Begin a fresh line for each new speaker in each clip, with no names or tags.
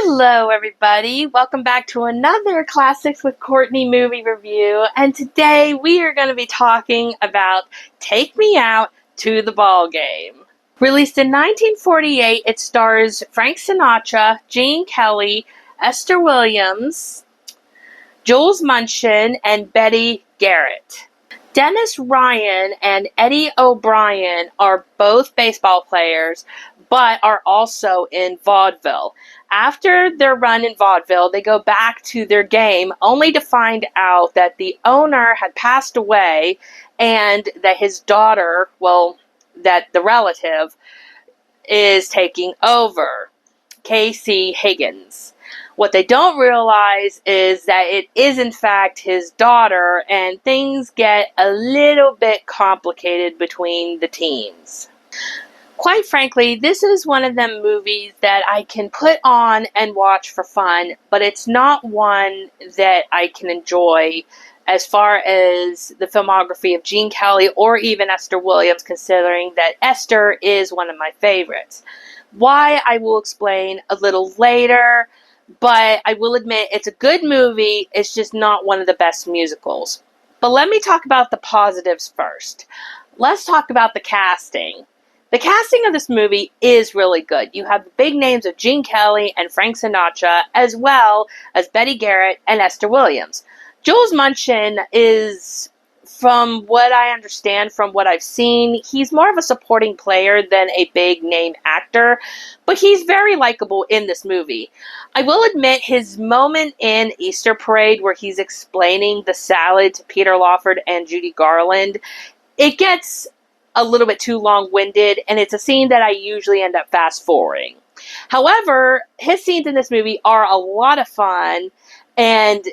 Hello, everybody. Welcome back to another Classics with Courtney movie review. And today we are going to be talking about Take Me Out to the Ballgame. Released in 1948, it stars Frank Sinatra, Gene Kelly, Esther Williams, Jules Munchin, and Betty Garrett. Dennis Ryan and Eddie O'Brien are both baseball players, but are also in vaudeville. After their run in vaudeville, they go back to their game only to find out that the owner had passed away and that his daughter, that the relative, is taking over, Casey Higgins. What they don't realize is that it is in fact his daughter, and things get a little bit complicated between the teens. Quite frankly, this is one of them movies that I can put on and watch for fun, but it's not one that I can enjoy as far as the filmography of Gene Kelly or even Esther Williams, considering that Esther is one of my favorites. Why, I will explain a little later, but I will admit it's a good movie, it's just not one of the best musicals. But let me talk about the positives first. Let's talk about the casting. The casting of this movie is really good. You have the big names of Gene Kelly and Frank Sinatra, as well as Betty Garrett and Esther Williams. Jules Munchin is, from what I understand, from what I've seen, he's more of a supporting player than a big name actor, but he's very likable in this movie. I will admit his moment in Easter Parade where he's explaining the salad to Peter Lawford and Judy Garland, it gets a little bit too long-winded, and it's a scene that I usually end up fast-forwarding. However, his scenes in this movie are a lot of fun, and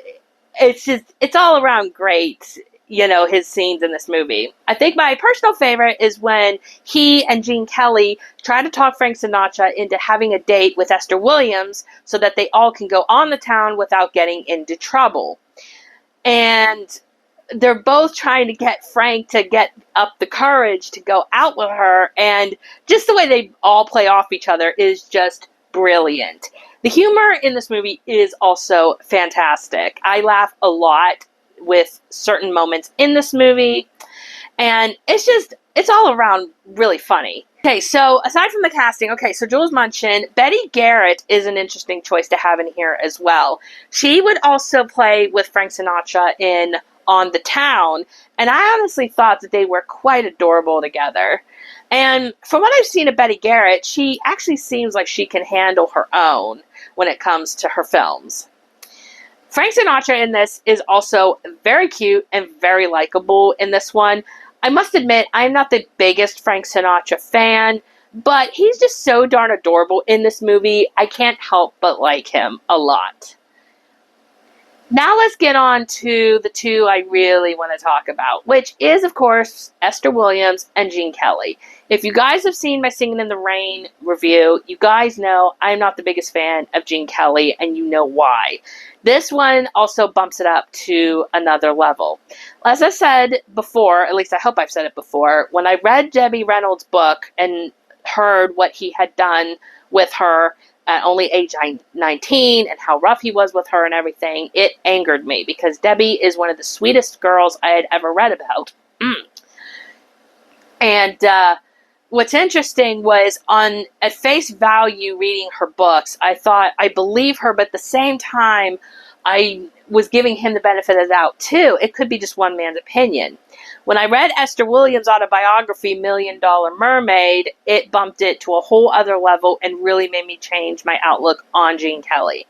it's all around great, his scenes in this movie. I think my personal favorite is when he and Gene Kelly try to talk Frank Sinatra into having a date with Esther Williams so that they all can go on the town without getting into trouble. And they're both trying to get Frank to get up the courage to go out with her, and just the way they all play off each other is just brilliant. The humor in this movie is also fantastic. I laugh a lot with certain moments in this movie, and it's all around really funny. Okay, so aside from the casting, so Jules Munchin, Betty Garrett is an interesting choice to have in here as well. She would also play with Frank Sinatra in On the Town, and I honestly thought that they were quite adorable together. And from what I've seen of Betty Garrett, she actually seems like she can handle her own when it comes to her films. Frank Sinatra in this is also very cute and very likable in this one. I must admit, I'm not the biggest Frank Sinatra fan, but he's just so darn adorable in this movie, I can't help but like him a lot. Now let's get on to the two I really want to talk about, which is, of course, Esther Williams and Gene Kelly. If you guys have seen my Singing in the Rain review, you guys know I'm not the biggest fan of Gene Kelly, and you know why. This one also bumps it up to another level. As I said before, at least I hope I've said it before, when I read Debbie Reynolds' book and heard what he had done with her at only age 19 and how rough he was with her and everything, it angered me because Debbie is one of the sweetest girls I had ever read about. And what's interesting was at face value reading her books, I thought I believe her, but at the same time I was giving him the benefit of the doubt too. It could be just one man's opinion. When I read Esther Williams' autobiography, $1 Million Mermaid, it bumped it to a whole other level and really made me change my outlook on Gene Kelly.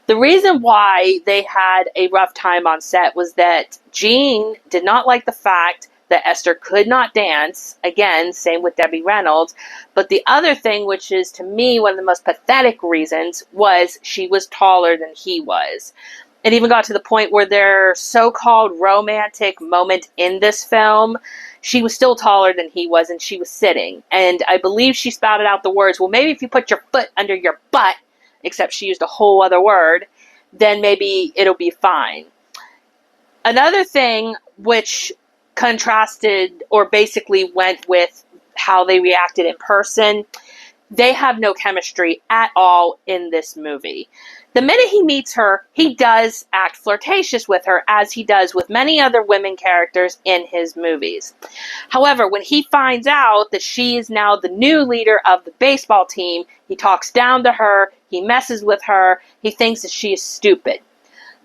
The reason why they had a rough time on set was that Gene did not like the fact that Esther could not dance. Again, same with Debbie Reynolds. But the other thing, which is to me one of the most pathetic reasons, was she was taller than he was. It even got to the point where their so-called romantic moment in this film, she was still taller than he was, and she was sitting. And I believe she spouted out the words, well, maybe if you put your foot under your butt, except she used a whole other word, then maybe it'll be fine. Another thing which contrasted or basically went with how they reacted in person They have no chemistry at all in this movie. The minute he meets her, he does act flirtatious with her, as he does with many other women characters in his movies. However, when he finds out that she is now the new leader of the baseball team, he talks down to her, he messes with her, he thinks that she is stupid.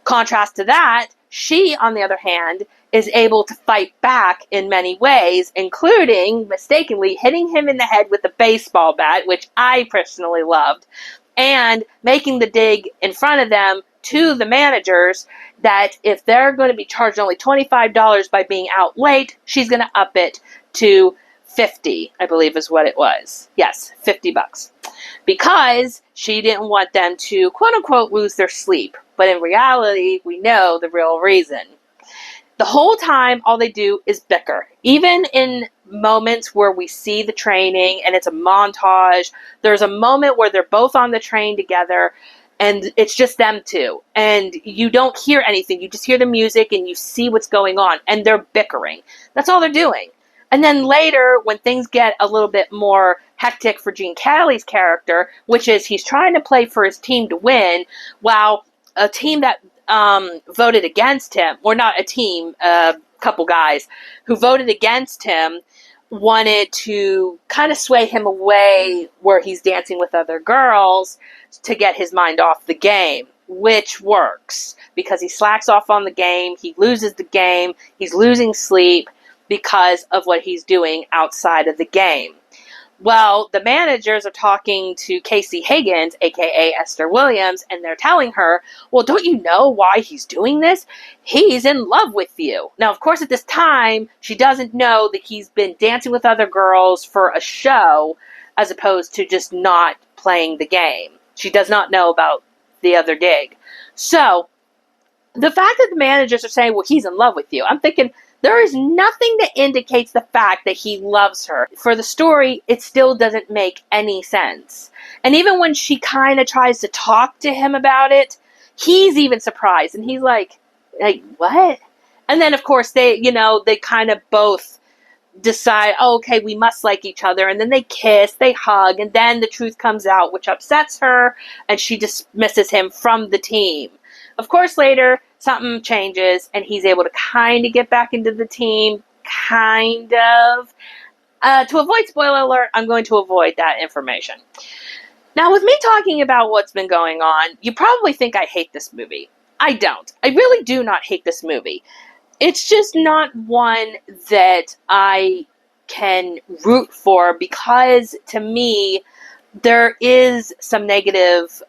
Contrast to that, she, on the other hand, is able to fight back in many ways, including mistakenly hitting him in the head with a baseball bat, which I personally loved, and making the dig in front of them to the managers that if they're going to be charged only $25 by being out late, she's going to up it to $50, I believe is what it was. Yes, $50. Because she didn't want them to, quote unquote, lose their sleep. But in reality, we know the real reason. The whole time, all they do is bicker. Even in moments where we see the training and it's a montage, there's a moment where they're both on the train together and it's just them two. And you don't hear anything. You just hear the music and you see what's going on. And they're bickering. That's all they're doing. And then later, when things get a little bit more hectic for Gene Kelly's character, which is he's trying to play for his team to win, while a team that voted against him, or not a team, a couple guys who voted against him, wanted to kind of sway him away where he's dancing with other girls to get his mind off the game, which works because he slacks off on the game, he loses the game, he's losing sleep because of what he's doing outside of the game. Well, the managers are talking to Casey Higgins, aka Esther Williams, and they're telling her, well, don't you know why he's doing this? He's in love with you. Now, of course, at this time, she doesn't know that he's been dancing with other girls for a show as opposed to just not playing the game. She does not know about the other dig. So, the fact that the managers are saying, well, he's in love with you, I'm thinking, there is nothing that indicates the fact that he loves her. For the story, it still doesn't make any sense. And even when she kind of tries to talk to him about it, he's even surprised. And he's like, what? And then, of course, they kind of both decide, oh, okay, we must like each other. And then they kiss, they hug, and then the truth comes out, which upsets her, and she dismisses him from the team. Of course, later, something changes, and he's able to kind of get back into the team, kind of. To avoid spoiler alert, I'm going to avoid that information. Now, with me talking about what's been going on, you probably think I hate this movie. I don't. I really do not hate this movie. It's just not one that I can root for because, to me, there is some negative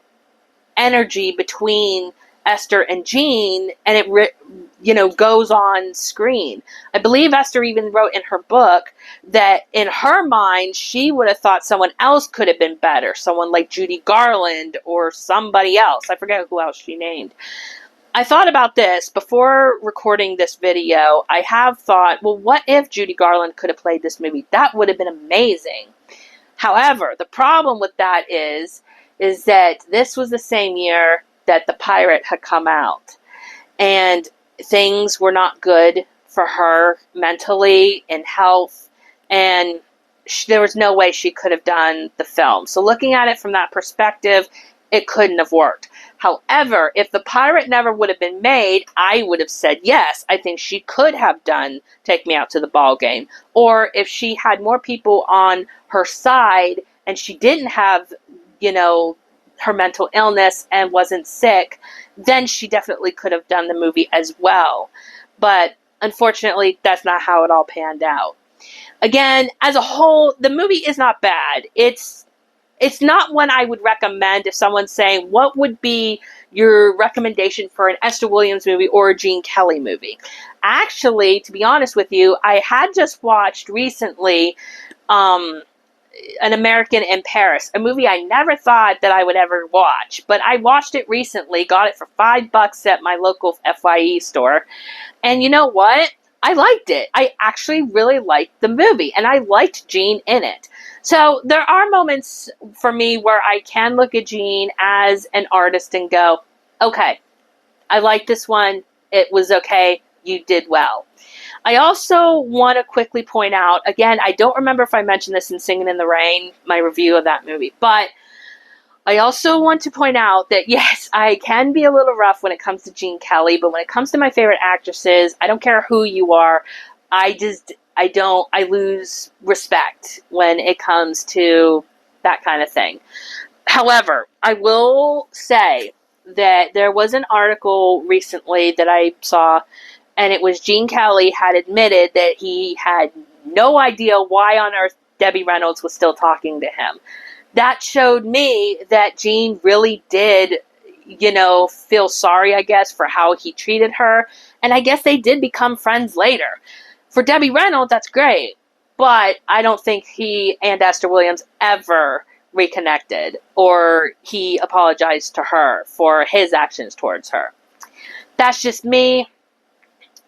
energy between Esther and Gene, and it goes on screen. I believe Esther even wrote in her book that in her mind, she would have thought someone else could have been better. Someone like Judy Garland or somebody else. I forget who else she named. I thought about this before recording this video. I have thought, well, what if Judy Garland could have played this movie? That would have been amazing. However, the problem with that is that this was the same year that The Pirate had come out. And things were not good for her mentally and health. And there was no way she could have done the film. So looking at it from that perspective, it couldn't have worked. However, if The Pirate never would have been made, I would have said yes. I think she could have done Take Me Out to the Ballgame. Or if she had more people on her side and she didn't have, her mental illness and wasn't sick, then she definitely could have done the movie as well. But unfortunately, that's not how it all panned out. Again, as a whole, the movie is not bad. It's not one I would recommend if someone's saying, what would be your recommendation for an Esther Williams movie or a Gene Kelly movie? Actually, to be honest with you, I had just watched recently An American in Paris, a movie I never thought that I would ever watch, but I watched it recently, got it for $5 at my local FYE store, and you know what? I liked it. I actually really liked the movie, and I liked Gene in it. So there are moments for me where I can look at Gene as an artist and go, okay, I like this one. It was okay. You did well. I also want to quickly point out, again, I don't remember if I mentioned this in Singing in the Rain, my review of that movie, but I also want to point out that, yes, I can be a little rough when it comes to Gene Kelly, but when it comes to my favorite actresses, I don't care who you are, I lose respect when it comes to that kind of thing. However, I will say that there was an article recently that I saw, and it was Gene Kelly had admitted that he had no idea why on earth Debbie Reynolds was still talking to him. That showed me that Gene really did, feel sorry, I guess, for how he treated her. And I guess they did become friends later. For Debbie Reynolds, that's great. But I don't think he and Esther Williams ever reconnected or he apologized to her for his actions towards her. That's just me.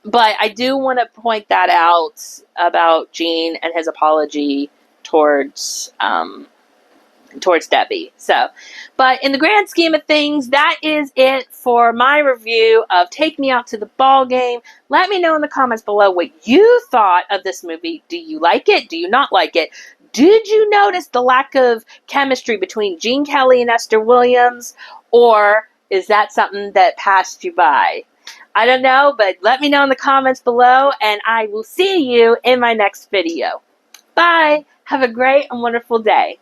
But I do want to point that out about Gene and his apology towards Debbie. So, but in the grand scheme of things, that is it for my review of Take Me Out to the Ball Game. Let me know in the comments below what you thought of this movie. Do you like it? Do you not like it? Did you notice the lack of chemistry between Gene Kelly and Esther Williams? Or is that something that passed you by? I don't know, but let me know in the comments below, and I will see you in my next video. Bye! Have a great and wonderful day.